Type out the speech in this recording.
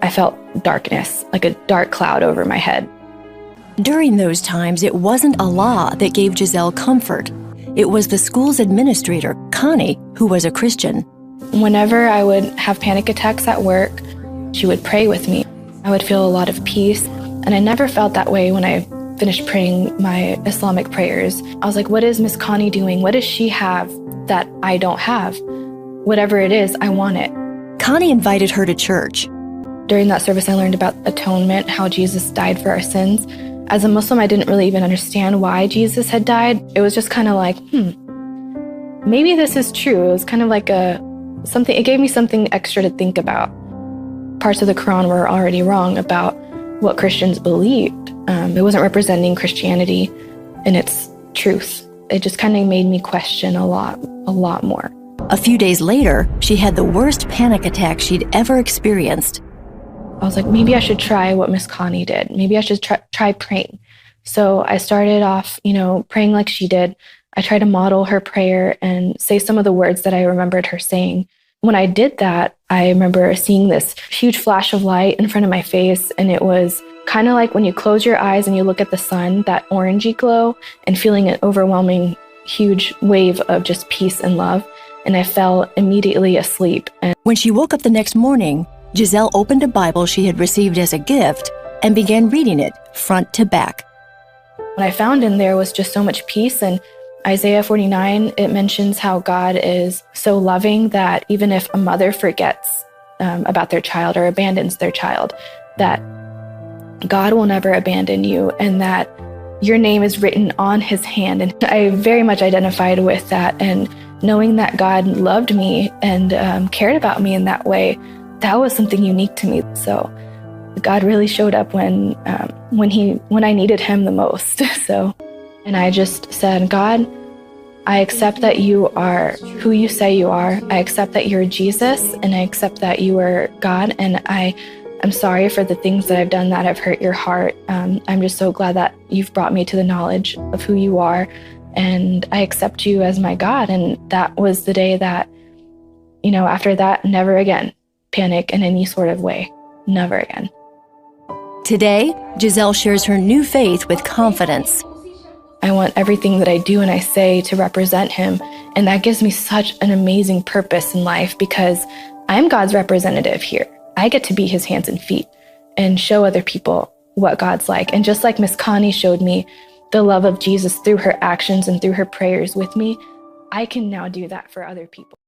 I felt darkness, like a dark cloud over my head. During those times, it wasn't Allah that gave Giselle comfort. It was the school's administrator, Connie, who was a Christian. Whenever I would have panic attacks at work, she would pray with me. I would feel a lot of peace, and I never felt that way when I finished praying my Islamic prayers. I was like, what is Miss Connie doing? What does she have that I don't have? Whatever it is, I want it. Connie invited her to church. During that service, I learned about atonement, how Jesus died for our sins. As a Muslim, I didn't really even understand why Jesus had died. It was just kind of like, maybe this is true. It was kind of like something. It gave me something extra to think about. Parts of the Quran were already wrong about what Christians believed. It wasn't representing Christianity in its truth. It just kind of made me question a lot more. A few days later, she had the worst panic attack she'd ever experienced. I was like, maybe I should try what Miss Connie did. Maybe I should try praying. So I started off, praying like she did. I tried to model her prayer and say some of the words that I remembered her saying. When I did that, I remember seeing this huge flash of light in front of my face. And it was kind of like when you close your eyes and you look at the sun, that orangey glow, and feeling an overwhelming, huge wave of just peace and love. And I fell immediately asleep. And when she woke up the next morning, Giselle opened a Bible she had received as a gift and began reading it front to back. What I found in there was just so much peace. And Isaiah 49, it mentions how God is so loving that even if a mother forgets about their child or abandons their child, that God will never abandon you, and that your name is written on his hand. And I very much identified with that. And knowing that God loved me and cared about me in that way, that was something unique to me. So God really showed up when I needed him the most. And I just said, God, I accept that you are who you say you are. I accept that you're Jesus, and I accept that you are God. And I'm sorry for the things that I've done that have hurt your heart. I'm just so glad that you've brought me to the knowledge of who you are, and I accept you as my God. And that was the day that, after that, never again panic in any sort of way. Never again. Today, Giselle shares her new faith with confidence. I want everything that I do and I say to represent him. And that gives me such an amazing purpose in life, because I'm God's representative here. I get to be his hands and feet and show other people what God's like. And just like Miss Connie showed me the love of Jesus through her actions and through her prayers with me, I can now do that for other people.